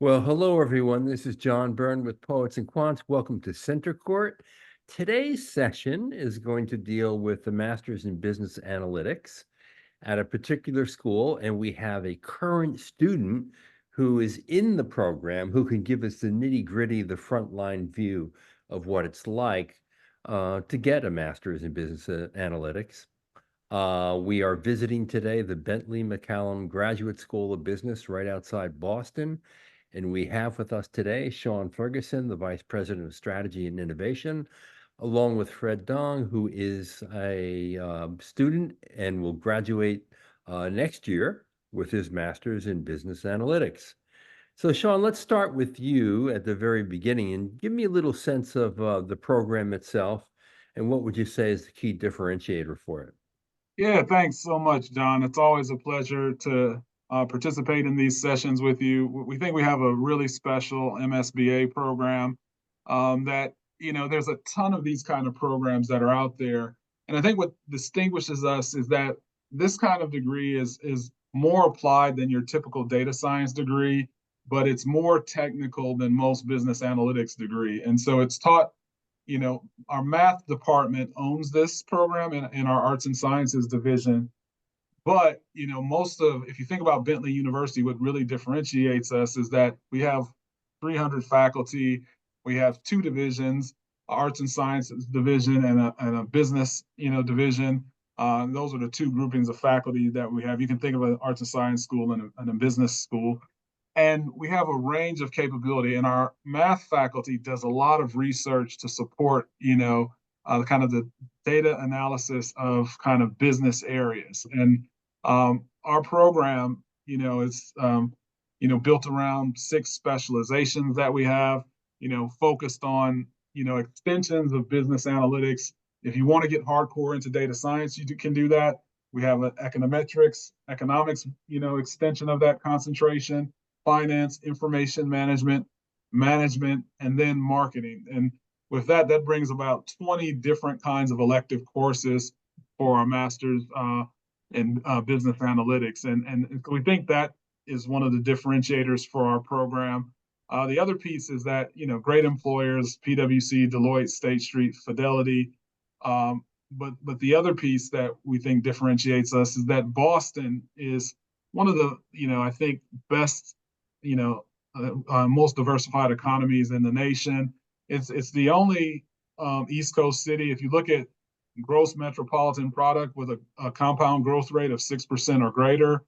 Well, hello everyone. This is John Byrne with Poets and Quants. Welcome to Center Court. Today's session is going to deal with the Masters in Business Analytics at a particular school, and we have a current student who is in the program who can give us the nitty-gritty, the frontline view of what it's like to get a Masters in Business Analytics. We are visiting today the Bentley McCallum Graduate School of Business right outside Boston. And we have with us today Sean Ferguson, the Vice President of Strategy and Innovation, along with Fred Dong, who is a student and will graduate next year with his master's in business analytics. So, Sean, let's start with you at the very beginning and give me a little sense of the program itself and what would you say is the key differentiator for it? Yeah, thanks so much, John. It's always a pleasure to participate in these sessions with you. We think we have a really special MSBA program that, there's a ton of these kind of programs that are out there. And I think what distinguishes us is that this kind of degree is more applied than your typical data science degree, but it's more technical than most business analytics degree. And so it's taught our math department owns this program in our arts and sciences division. But, if you think about Bentley University, what really differentiates us is that we have 300 faculty, we have two divisions, arts and sciences division and a business, division. Those are the two groupings of faculty that we have. You can think of an arts and science school and a business school. And we have a range of capability, and our math faculty does a lot of research to support, kind of the data analysis of kind of business areas. And our program, is, built around 6 specializations that we have, focused on, extensions of business analytics. If you want to get hardcore into data science, you can do that. We have an econometrics, economics, extension of that concentration, finance, information management, and then marketing. And with that, that brings about 20 different kinds of elective courses for our master's in business analytics. And we think that is one of the differentiators for our program. The other piece is that, great employers, PwC, Deloitte, State Street, Fidelity. But the other piece that we think differentiates us is that Boston is one of the, I think, best most diversified economies in the nation. It's the only East Coast city. If you look at gross metropolitan product with a compound growth rate of 6% or greater,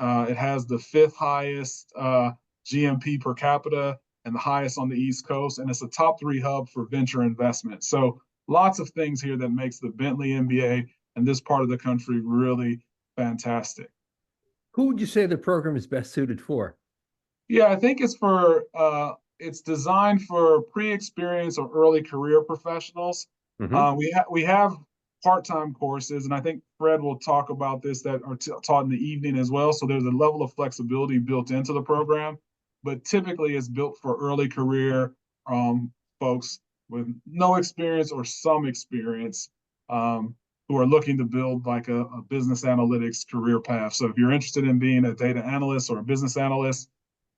it has the 5th highest GMP per capita and the highest on the East Coast, and it's a top 3 hub for venture investment. So lots of things here that makes the Bentley MBA and this part of the country really fantastic. Who would you say the program is best suited for? Yeah, I think it's designed for pre-experience or early career professionals. Hmm. We have part-time courses, and I think Fred will talk about this that are taught in the evening as well. So there's a level of flexibility built into the program, but typically it's built for early career folks with no experience or some experience who are looking to build like a business analytics career path. So if you're interested in being a data analyst or a business analyst,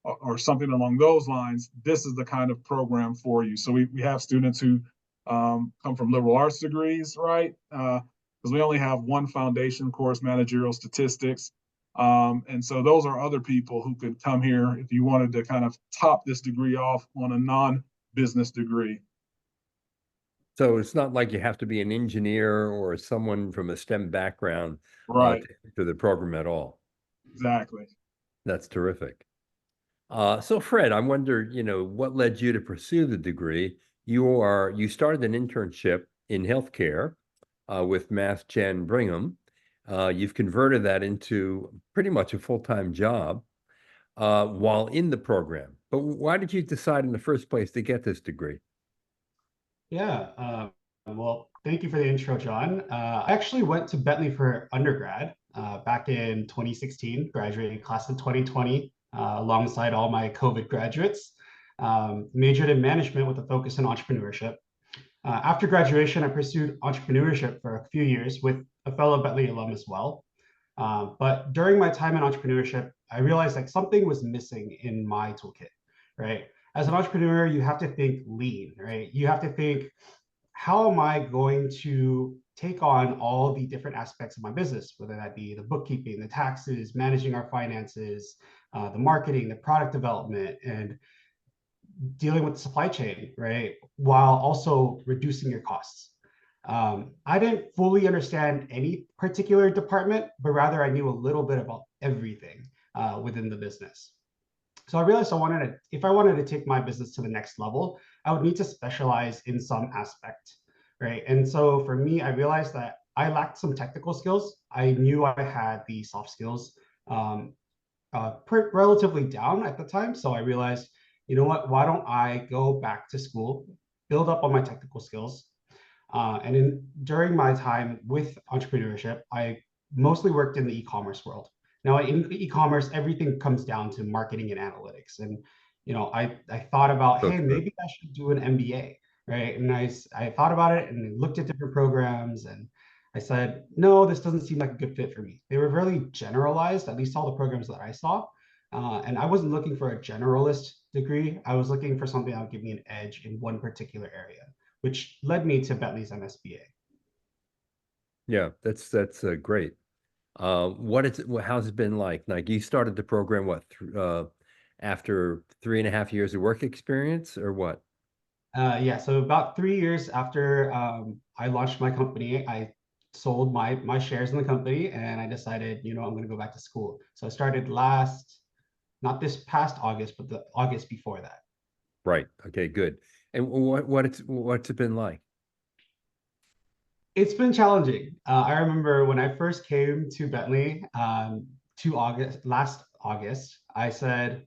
or something along those lines, this is the kind of program for you. So we have students who come from liberal arts degrees, right? Because we only have one foundation course, managerial statistics. And so those are other people who could come here if you wanted to kind of top this degree off on a non-business degree. So it's not like you have to be an engineer or someone from a STEM background Right, to enter the program at all. exactly. That's terrific. So Fred, I wonder, what led you to pursue the degree? You started an internship in healthcare with Mass Gen Brigham. You've converted that into pretty much a full-time job while in the program. But why did you decide in the first place to get this degree? Yeah. Well, thank you for the intro, John. I actually went to Bentley for undergrad back in 2016, graduating class of 2020, alongside all my COVID graduates. Majored in management with a focus on entrepreneurship. After graduation, I pursued entrepreneurship for a few years with a fellow Bentley alum as well. But during my time in entrepreneurship, I realized like something was missing in my toolkit. right? As an entrepreneur, you have to think lean, right? You have to think, how am I going to take on all the different aspects of my business, whether that be the bookkeeping, the taxes, managing our finances, the marketing, the product development, and dealing with the supply chain, right? While also reducing your costs. I didn't fully understand any particular department, but rather I knew a little bit about everything within the business. So I realized if I wanted to take my business to the next level, I would need to specialize in some aspect, right? And so for me, I realized that I lacked some technical skills. I knew I had the soft skills um, relatively down at the time. So I realized, you know what, why don't I go back to school, build up on my technical skills. During my time with entrepreneurship, I mostly worked in the e-commerce world. Now in e-commerce, everything comes down to marketing and analytics. And, I thought about, So hey, true. maybe I should do an MBA, right? And I thought about it and looked at different programs, and I said, no, this doesn't seem like a good fit for me. They were really generalized, at least all the programs that I saw. And I wasn't looking for a generalist degree. I was looking for something that would give me an edge in one particular area, which led me to Bentley's MSBA. Yeah, that's great. How's it been like? Like you started the program what after 3.5 years of work experience or what? Yeah, so about 3 years after I launched my company, I sold my shares in the company, and I decided, I'm going to go back to school. So I started not this past August, but the August before that. Right. Okay, good. And what's it been like? It's been challenging. I remember when I first came to Bentley last August, I said,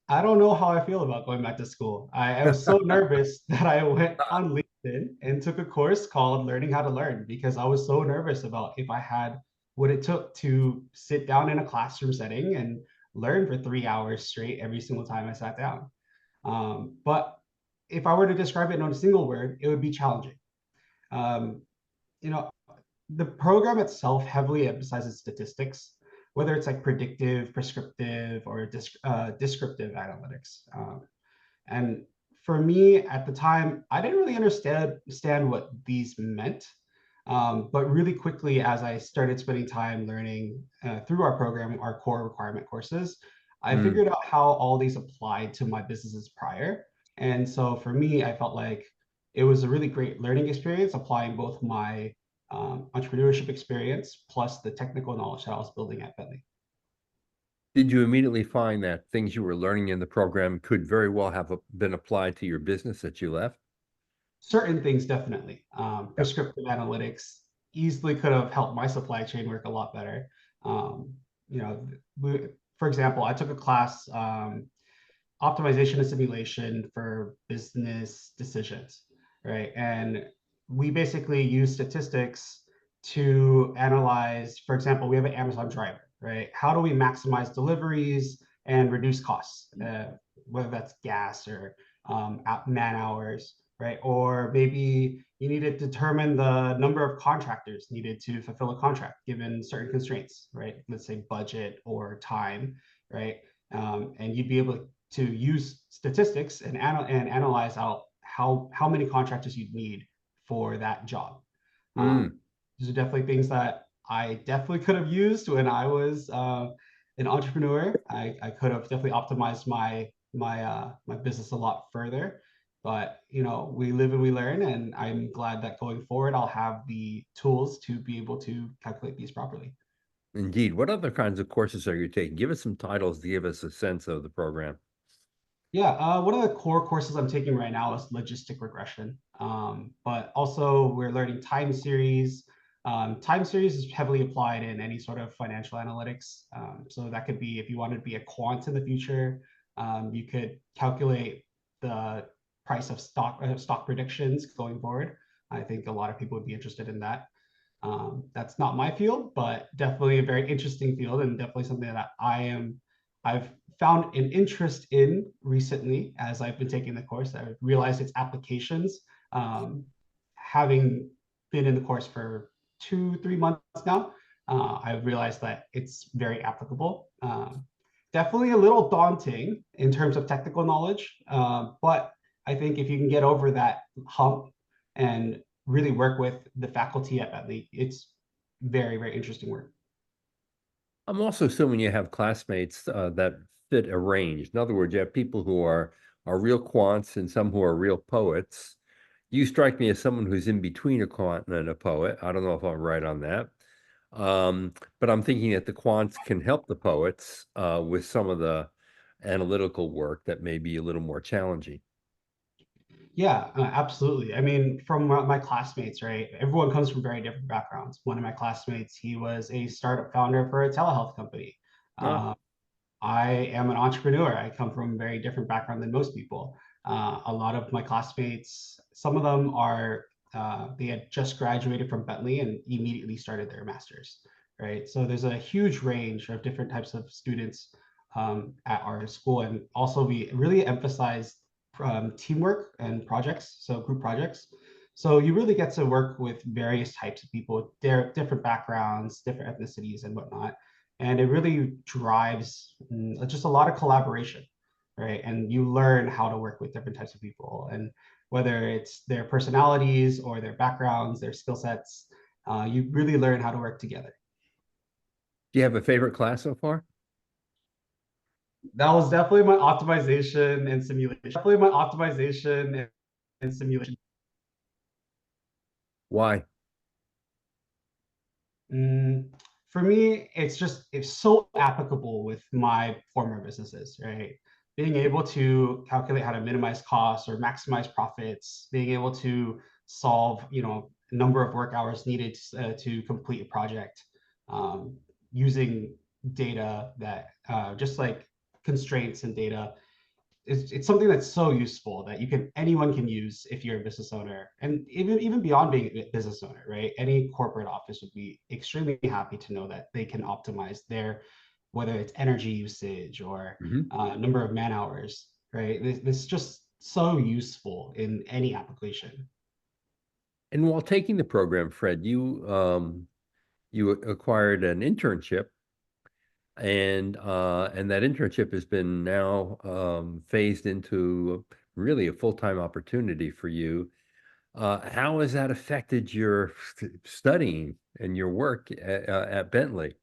I don't know how I feel about going back to school. I was so nervous that I went on LinkedIn and took a course called Learning How to Learn, because I was so nervous about if I had what it took to sit down in a classroom setting and learn for 3 hours straight every single time I sat down. But if I were to describe it in a single word, it would be challenging. Um, you know, the program itself heavily emphasizes statistics, whether it's like predictive, prescriptive, or descriptive analytics. And for me at the time, I didn't really understand what these meant. But really quickly, as I started spending time learning through our program, our core requirement courses, I Mm. figured out how all these applied to my businesses prior. And so for me, I felt like it was a really great learning experience, applying both my entrepreneurship experience plus the technical knowledge that I was building at Bentley. Did you immediately find that things you were learning in the program could very well have been applied to your business that you left? Certain things definitely. Yeah. Prescriptive analytics easily could have helped my supply chain work a lot better. Um, you know, for example, I took a class, optimization and simulation for business decisions, right? And we basically use statistics to analyze, for example, we have an Amazon driver, right? How do we maximize deliveries and reduce costs, whether that's gas or man hours, right? Or maybe you need to determine the number of contractors needed to fulfill a contract given certain constraints, right? Let's say budget or time, right? And you'd be able to use statistics and analyze out how many contractors you'd need for that job. Mm. These are definitely things that I definitely could have used when I was an entrepreneur. I could have definitely optimized my business a lot further. But we live and we learn, and I'm glad that going forward, I'll have the tools to be able to calculate these properly. Indeed. What other kinds of courses are you taking? Give us some titles to give us a sense of the program. Yeah, one of the core courses I'm taking right now is logistic regression. But also we're learning time series. Time series is heavily applied in any sort of financial analytics. So that could be if you wanted to be a quant in the future, you could calculate the price of stock predictions going forward. I think a lot of people would be interested in that. That's not my field, but definitely a very interesting field, and definitely something that I've found an interest in recently as I've been taking the course. I've realized its applications. Having been in the course for 2, 3 months now, I've realized that it's very applicable. definitely a little daunting in terms of technical knowledge, but I think if you can get over that hump and really work with the faculty at Bentley, it's very, very interesting work. I'm also assuming you have classmates that fit a range. In other words, you have people who are real quants and some who are real poets. You strike me as someone who's in between a quant and a poet. I don't know if I'm right on that. But I'm thinking that the quants can help the poets with some of the analytical work that may be a little more challenging. Yeah, absolutely. I mean, from my classmates, right? Everyone comes from very different backgrounds. One of my classmates, he was a startup founder for a telehealth company. Ah, Uh, I am an entrepreneur. I come from a very different background than most people. A lot of my classmates, some of them are, they had just graduated from Bentley and immediately started their master's, right? So there's a huge range of different types of students at our school. And also, we really emphasize teamwork and projects, so group projects. So you really get to work with various types of people, their different backgrounds, different ethnicities, and whatnot, and it really drives just a lot of collaboration, right? And you learn how to work with different types of people, and whether it's their personalities or their backgrounds, their skill sets, you really learn how to work together. do you have a favorite class so far? That was definitely my optimization and simulation. Definitely my optimization and simulation. Why? Mm, for me, it's so applicable with my former businesses, right? Being able to calculate how to minimize costs or maximize profits, being able to solve, number of work hours needed to complete a project, using data that just like constraints and data, it's something that's so useful that anyone can use if you're a business owner, and even beyond being a business owner, right? Any corporate office would be extremely happy to know that they can optimize their, whether it's energy usage or Mhm. number of man hours, right? This is just so useful in any application. And while taking the program, Fred, you acquired an internship, and that internship has been now phased into really a full-time opportunity for you. How has that affected your studying and your work at Bentley?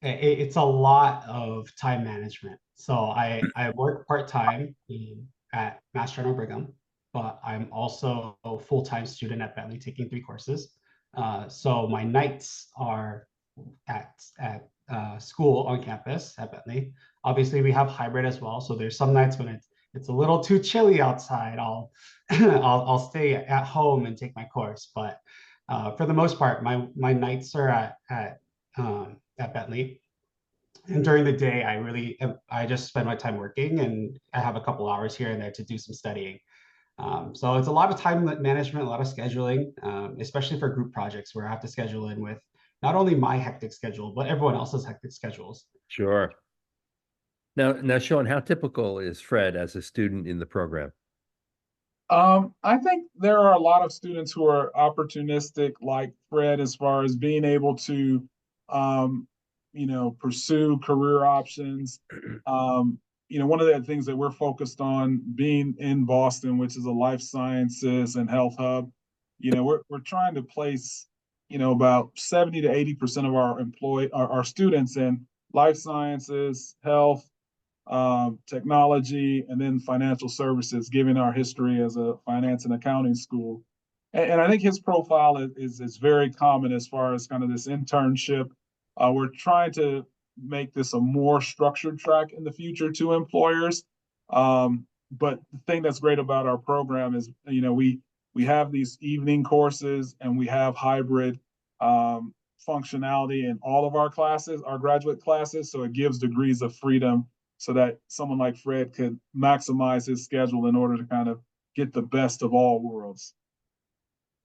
It's a lot of time management. So I work part-time at Mass General Brigham, but I'm also a full-time student at Bentley taking 3 courses. So my nights are at school on campus at Bentley. Obviously, we have hybrid as well. So there's some nights when it's a little too chilly outside. I'll stay at home and take my course. But for the most part, my nights are at Bentley. And during the day, I just spend my time working, and I have a couple hours here and there to do some studying. So it's a lot of time management, a lot of scheduling, especially for group projects where I have to schedule in with not only my hectic schedule, but everyone else's hectic schedules. Sure. Now, Sean, how typical is Fred as a student in the program? I think there are a lot of students who are opportunistic, like Fred, as far as being able to, um, pursue career options. One of the things that we're focused on being in Boston, which is a life sciences and health hub, we're trying to place, about 70 to 80% of our students in life sciences, health, technology, and then financial services, given our history as a finance and accounting school. And I think his profile is very common as far as kind of this internship. We're trying to make this a more structured track in the future to employers. But the thing that's great about our program is, we have these evening courses and we have hybrid functionality in all of our classes, our graduate classes. So it gives degrees of freedom so that someone like Fred could maximize his schedule in order to kind of get the best of all worlds.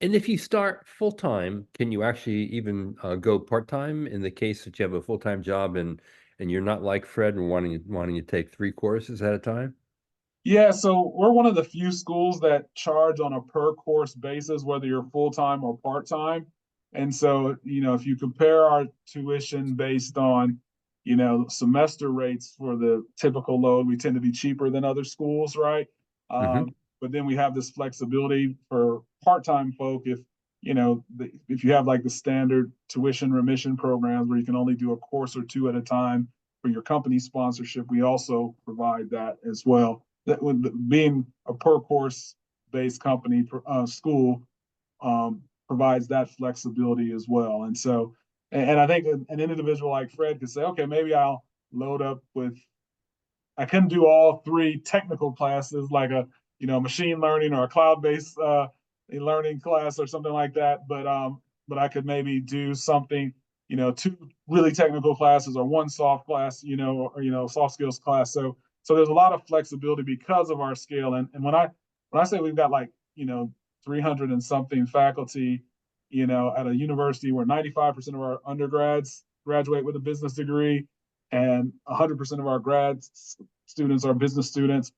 And if you start full-time, can you actually even go part-time in the case that you have a full-time job and you're not like Fred and wanting to take 3 courses at a time? Yeah, so we're one of the few schools that charge on a per course basis, whether you're full time or part time. And so, if you compare our tuition based on semester rates for the typical load, we tend to be cheaper than other schools, right? Hmm. But then we have this flexibility for part-time folk if you have like the standard tuition remission programs where you can only do a course or two at a time for your company sponsorship, we also provide that as well. That being a per course based company school provides that flexibility as well. And so, and I think an individual like Fred could say, okay, maybe I'll load up with, I couldn't do all three technical classes like a machine learning or a cloud-based learning class or something like that, but I could maybe do something, two really technical classes or one soft class, or soft skills class. So there's a lot of flexibility because of our scale. And when I say we've got like 300 and something faculty, at a university where 95% of our undergrads graduate with a business degree and 100% of our grad students are business students.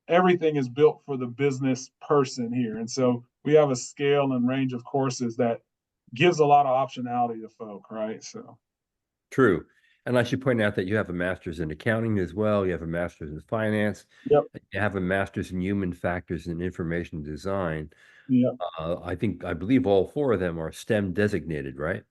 Everything is built for the business person here. And so we have a scale and range of courses that gives a lot of optionality to folk, right? So True. And I should point out that you have a master's in accounting as well. You have a master's in finance. yep, You have a master's in human factors and information design. yep. I believe all four of them are STEM designated, right?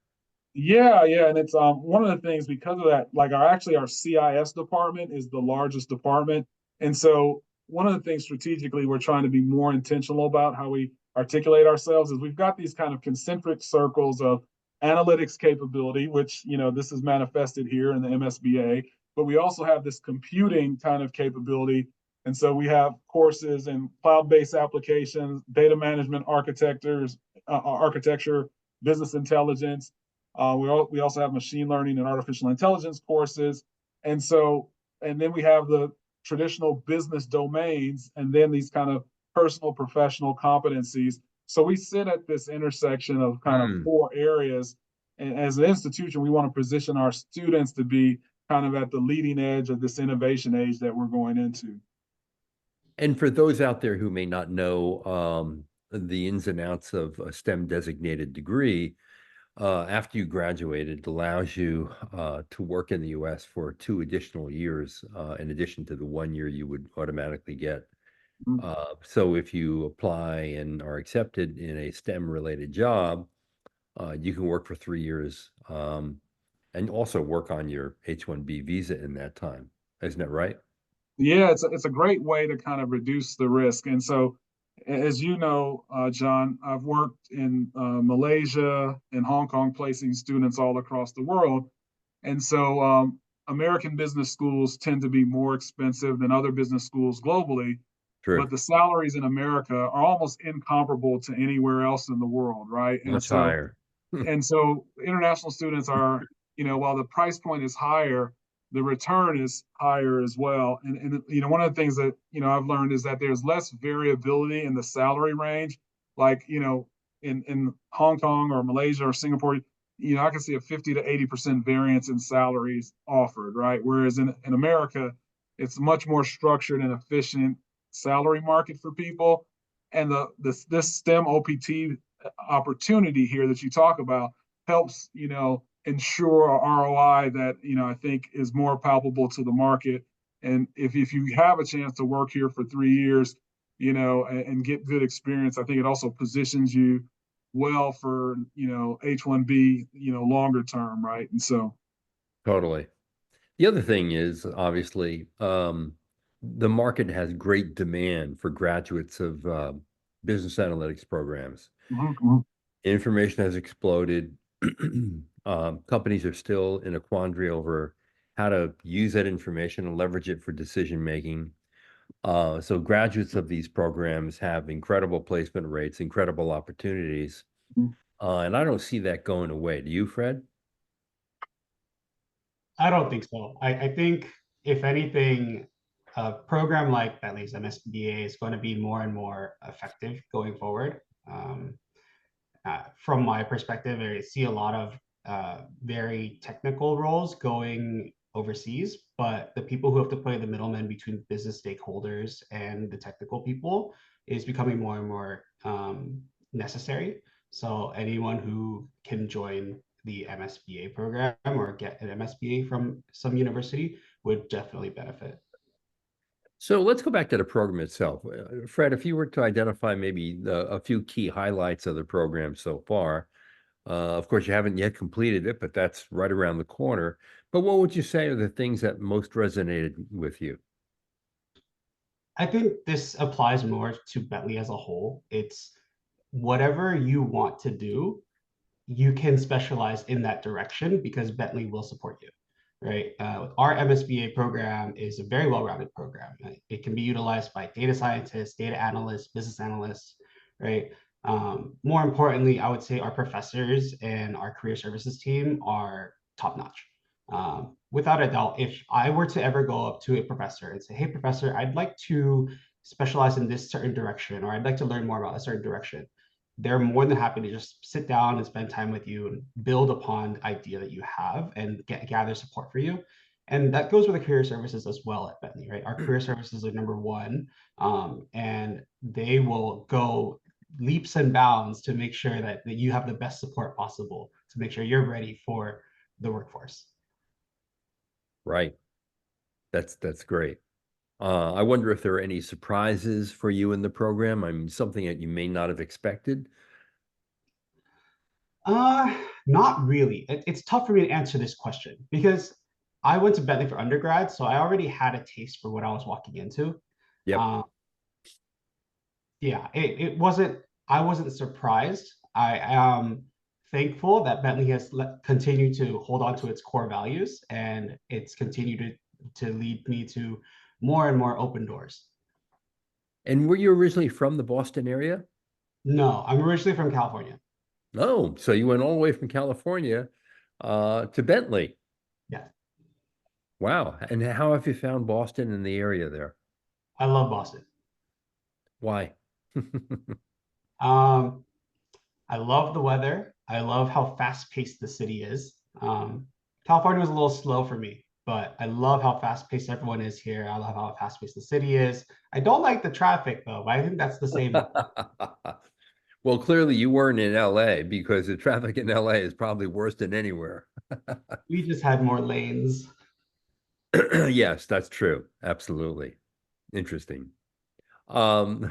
Yeah, and it's one of the things because of that, like our CIS department is the largest department, and so one of the things strategically we're trying to be more intentional about how we articulate ourselves is we've got these kind of concentric circles of analytics capability, which this is manifested here in the MSBA, but we also have this computing kind of capability, and so we have courses in cloud-based applications, data management architecture, business intelligence. We also have machine learning and artificial intelligence courses. And so, and then we have the traditional business domains and then these kind of personal professional competencies. So we sit at this intersection of kind of Hmm. four areas. And as an institution, we want to position our students to be kind of at the leading edge of this innovation age that we're going into. And for those out there who may not know the ins and outs of a STEM designated degree, after you graduate, it allows you to work in the US for 2 additional years, in addition to the 1 year you would automatically get. Mm-hmm. So if you apply and are accepted in a STEM related job, you can work for 3 years, and also work on your H-1B visa in that time. Isn't that right? Yeah, it's a great way to kind of reduce the risk. And so, as you know, John, I've worked in Malaysia and Hong Kong, placing students all across the world. And so, American business schools tend to be more expensive than other business schools globally, True. but the salaries in America are almost incomparable to anywhere else in the world, right? Much higher. And so international students are, while the price point is higher, the return is higher as well. And one of the things that I've learned is that there's less variability in the salary range. Like in Hong Kong or Malaysia or Singapore, I can see a 50 to 80% variance in salaries offered, right? Whereas in America, it's much more structured and efficient salary market for people. And this STEM OPT opportunity here that you talk about helps ensure a ROI that I think is more palpable to the market. And if you have a chance to work here for 3 years, and get good experience, I think it also positions you well for H-1B, longer term, right? And so Totally. The other thing is obviously the market has great demand for graduates of business analytics programs. mhm. Information has exploded. Companies are still in a quandary over how to use that information and leverage it for decision making. So graduates of these programs have incredible placement rates, incredible opportunities, and I don't see that going away. Do you, Fred? I don't think so. I think if anything, a program like Bentley's MSBA is going to be more and more effective going forward. From my perspective, I see a lot of very technical roles going overseas, but the people who have to play the middleman between business stakeholders and the technical people is becoming more and more necessary. So anyone who can join the MSBA program or get an MSBA from some university would definitely benefit. So let's go back to the program itself. Fred, if you were to identify maybe a few key highlights of the program so far, of course, you haven't yet completed it, but that's right around the corner. But what would you say are the things that most resonated with you? I think this applies more to Bentley as a whole. It's whatever you want to do, you can specialize in that direction because Bentley will support you, right? Our MSBA program is a very well-rounded program. It can be utilized by data scientists, data analysts, business analysts, right? More importantly, I would say our professors and our career services team are top-notch. Without a doubt, if I were to ever go up to a professor and say, hey, professor, I'd like to specialize in this certain direction, or I'd like to learn more about a certain direction, they're more than happy to just sit down and spend time with you and build upon the idea that you have and gather support for you. And that goes with the career services as well at Bentley, right? Our career services are number one, and they will go leaps and bounds to make sure that you have the best support possible to make sure you're ready for the workforce. Right. That's great. I wonder if there are any surprises for you in the program. I mean, something that you may not have expected. Uh, Not really. It's tough for me to answer this question because I went to Bentley for undergrad, so I already had a taste for what I was walking into. Yep. Um, yeah, it wasn't, I wasn't surprised. I am thankful that Bentley has continued to hold on to its core values and it's continued to lead me to more and more open doors. And were you originally from the Boston area? No, I'm originally from California. Oh, so you went all the way from California to Bentley. Yeah, Wow. And how have you found Boston and the area there? I love Boston. Why? Um, I love the weather. I love how fast-paced the city is. California was a little slow for me, but I love how fast-paced everyone is here. I love how fast-paced the city is. I don't like the traffic though, but I think that's the same. Well, clearly you weren't in LA because the traffic in LA is probably worse than anywhere. We just had more lanes. Yes, that's true. Absolutely. Interesting. Um,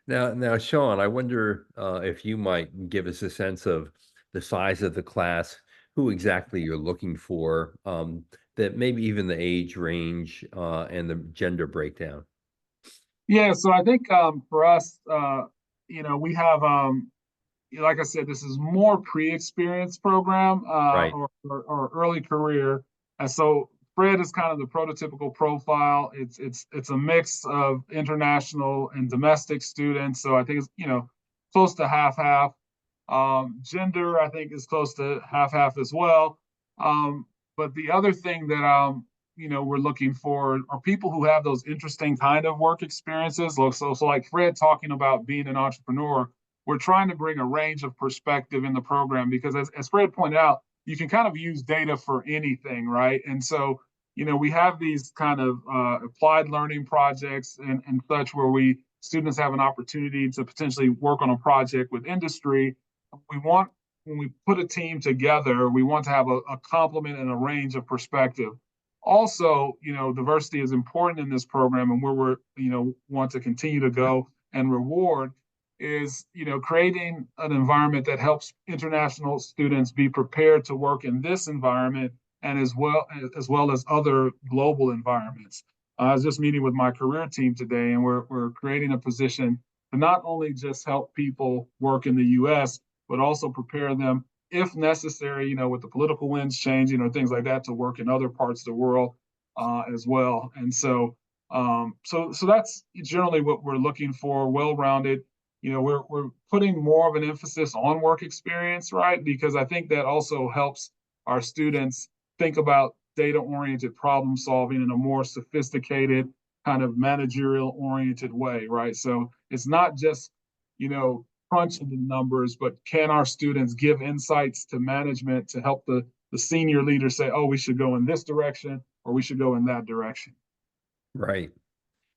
now, Sean, I wonder if you might give us a sense of the size of the class, who exactly you're looking for, that maybe even the age range and the gender breakdown. Yeah, so I think for us, we have like I said, this is more pre-experience program Right. or early career, and so Fred is kind of the prototypical profile. It's a mix of international and domestic students, so I think it's close to half half. Gender, I think, is close to half half as well. But the other thing that we're looking for are people who have those interesting kind of work experiences. So like Fred talking about being an entrepreneur, we're trying to bring a range of perspective in the program because as Fred pointed out, you can kind of use data for anything, right? And so, we have these kind of applied learning projects and such where students have an opportunity to potentially work on a project with industry. When we put a team together, we want to have a complement and a range of perspective. Also, diversity is important in this program, and where want to continue to go and reward is, creating an environment that helps international students be prepared to work in this environment and as well as other global environments. I was just meeting with my career team today, and we're creating a position to not only just help people work in the U.S., but also prepare them, if necessary, with the political winds changing or things like that, to work in other parts of the world as well. And so that's generally what we're looking for, well-rounded. We're putting more of an emphasis on work experience, right? Because I think that also helps our students think about data-oriented problem solving in a more sophisticated, kind of managerial-oriented way, right? So it's not just, crunching the numbers, but can our students give insights to management to help the senior leaders say, oh, we should go in this direction or we should go in that direction. Right.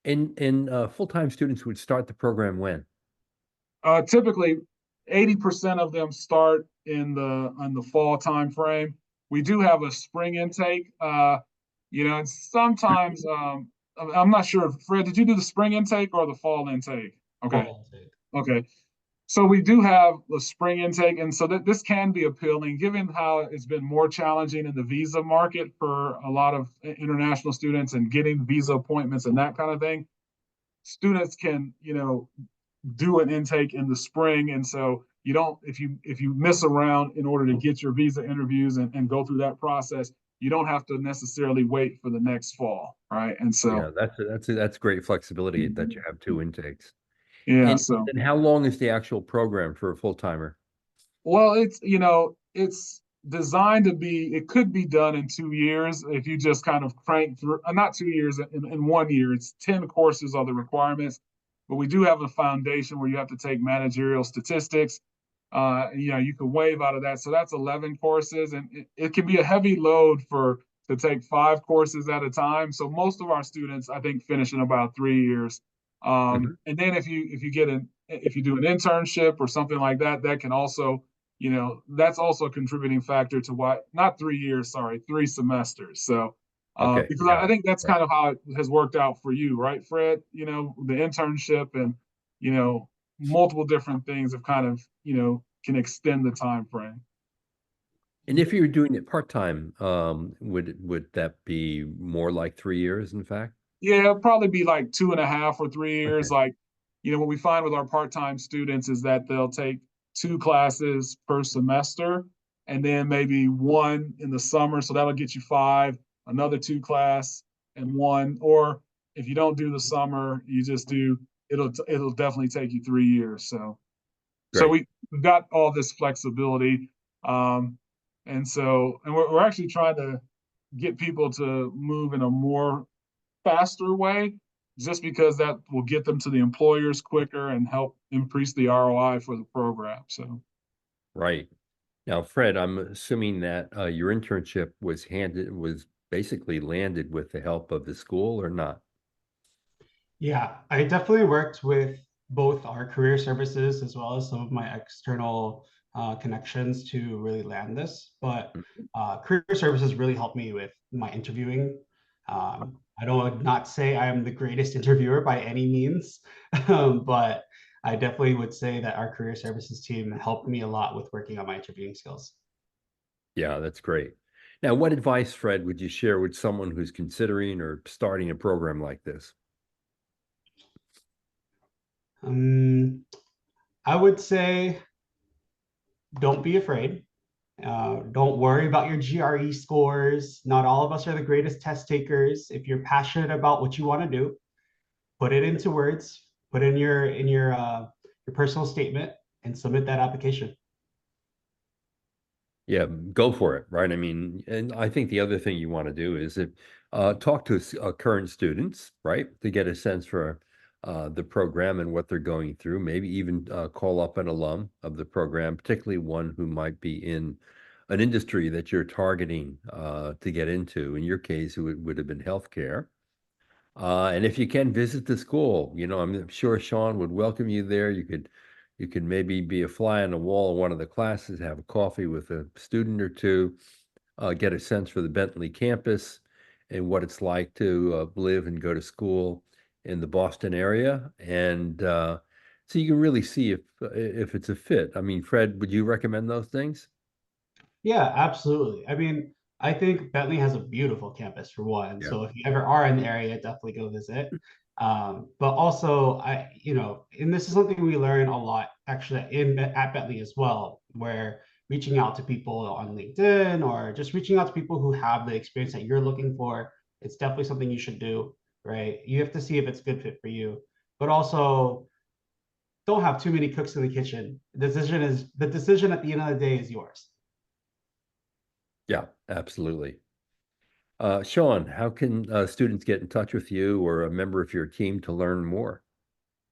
And full-time students would start the program when? Typically, 80% of them start in the fall time frame. We do have a spring intake, and sometimes I'm not sure. Fred, did you do the spring intake or the fall intake? Okay, Fall intake. okay. So we do have the spring intake, and so that this can be appealing, given how it's been more challenging in the visa market for a lot of international students and getting visa appointments and that kind of thing. Students can, do an intake in the spring, and so you don't, if you miss a round in order to get your visa interviews and go through that process, you don't have to necessarily wait for the next fall, right? And so Yeah, that's great flexibility that you have two intakes. yeah, And so and how long is the actual program for a full timer? well, it's designed to be, it could be done in 2 years if you just kind of crank through, not 2 years, in 1 year. It's 10 courses are the requirements, but we do have a foundation where you have to take managerial statistics. You can waive out of that. So that's 11 courses, and it can be a heavy load to take 5 courses at a time. So most of our students, I think, finish in about 3 years. Mhm. And then if you do an internship or something like that, that can also, that's also a contributing factor to why, not 3 years, sorry, 3 semesters. So Okay, because got I it. think that's Right. kind of how it has worked out for you, right, Fred? The internship and you know multiple different things have kind of can extend the time frame. And if you were doing it part-time, would that be more like 3 years, in fact? Yeah, it'll probably be like 2.5 or 3 years. Okay. Like, what we find with our part-time students is that they'll take 2 classes per semester, and then maybe one in the summer. So that'll get you five, another 2 class and one. Or if you don't do the summer, you just do, it'll definitely take you 3 years. So Great. we've got all this flexibility. And we're actually trying to get people to move in a more faster way, just because that will get them to the employers quicker and help increase the ROI for the program. So Right. Now, Fred, I'm assuming that your internship was basically landed with the help of the school or not? Yeah, I definitely worked with both our career services as well as some of my external connections to really land this. But career services really helped me with my interviewing. I don't not say I am the greatest interviewer by any means, but I definitely would say that our career services team helped me a lot with working on my interviewing skills. Yeah, that's great. Now, what advice, Fred, would you share with someone who's considering or starting a program like this? Um, I would say don't be afraid. Don't worry about your GRE scores. Not all of us are the greatest test takers. If you're passionate about what you want to do, put it into words, put in your personal statement, and submit that application. Yeah, go for it, right? I mean, and I think the other thing you want to do is talk to current students, right, to get a sense for the program and what they're going through. Maybe even call up an alum of the program, particularly one who might be in an industry that you're targeting to get into. In your case, it would have been healthcare. And if you can visit the school, I'm sure Sean would welcome you there. You could maybe be a fly on the wall in one of the classes, have a coffee with a student or two, get a sense for the Bentley campus and what it's like to live and go to school in the Boston area. And so you can really see if it's a fit. I mean, Fred, would you recommend those things? Yeah, absolutely. I mean, I think Bentley has a beautiful campus for one. Yeah. So if you ever are in the area, definitely go visit. But also, and this is something we learn a lot actually at Bentley as well, where reaching out to people on LinkedIn or just reaching out to people who have the experience that you're looking for, it's definitely something you should do, right? You have to see if it's a good fit for you, but also don't have too many cooks in the kitchen. The decision at the end of the day is yours. Yeah, absolutely. Sean, how can students get in touch with you or a member of your team to learn more?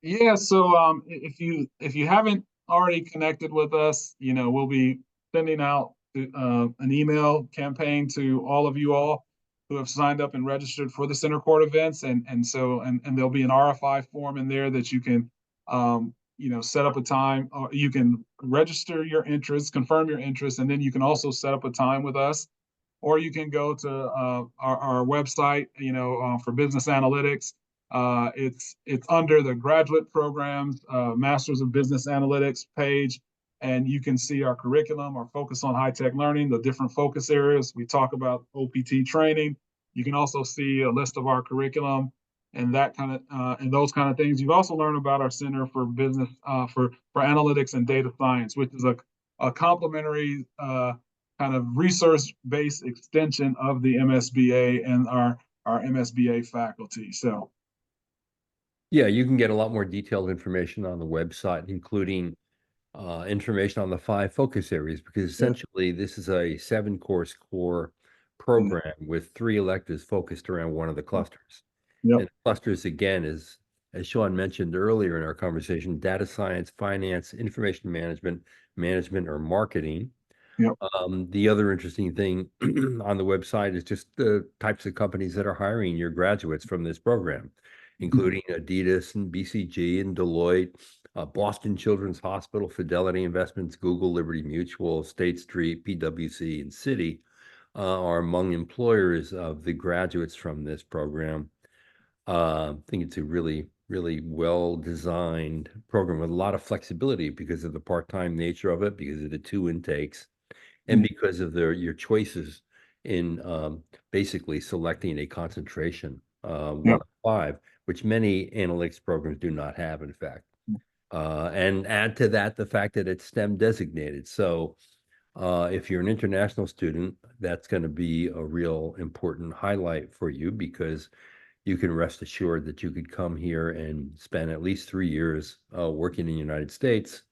yeah, so if you haven't already connected with us, we'll be sending out an email campaign to all of you all who have signed up and registered for the center court events, and there'll be an RFI form in there that you can set up a time, or you can register your interest, confirm your interest, and then you can also set up a time with us. Or you can go to our website, for business analytics. It's under the graduate programs, Masters of Business Analytics page, and you can see our curriculum, our focus on high-tech learning, the different focus areas. We talk about OPT training. You can also see a list of our curriculum and and those kind of things. You've also learned about our Center for Business for Analytics and Data Science, which is a complementary kind of research-based extension of the MSBA and our MSBA faculty. So, Yeah, you can get a lot more detailed information on the website, including information on the 5 focus areas, because essentially this is a 7-course core program with 3 electives focused around one of the clusters. Yep. And the clusters, again, is, as Sean mentioned earlier in our conversation, data science, finance, information management, or marketing. Yep. The other interesting thing on the website is just the types of companies that are hiring your graduates from this program, including Adidas and BCG and Deloitte, Boston Children's Hospital, Fidelity Investments, Google, Liberty Mutual, State Street, PwC, and Citi are among employers of the graduates from this program. I think it's a really, really well-designed program with a lot of flexibility because of the part-time nature of it, because of the 2 intakes, and because of your choices in basically selecting a concentration, 1 of 5, which many analytics programs do not have, in fact. And add to that the fact that it's STEM designated. So if you're an international student, that's going to be a real important highlight for you, because you can rest assured that you could come here and spend at least 3 years working in the United States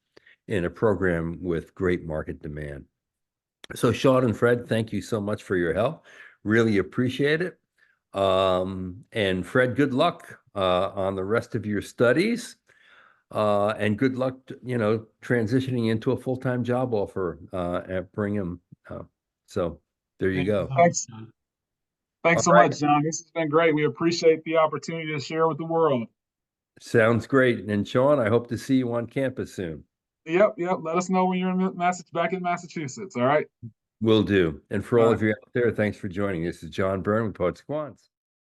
in a program with great market demand. So Sean and Fred, thank you so much for your help. Really appreciate it. And Fred, good luck on the rest of your studies. And good luck, transitioning into a full-time job offer at Brigham. So there you go. Thanks. Thanks so All much, John. This has been great. We appreciate the opportunity to share with the world. Sounds great. And Sean, I hope to see you on campus soon. Yep. Let us know when you're back in Massachusetts. All right. Will do. And for all of you out there, thanks for joining. This is John Byrne with Poets and Quants.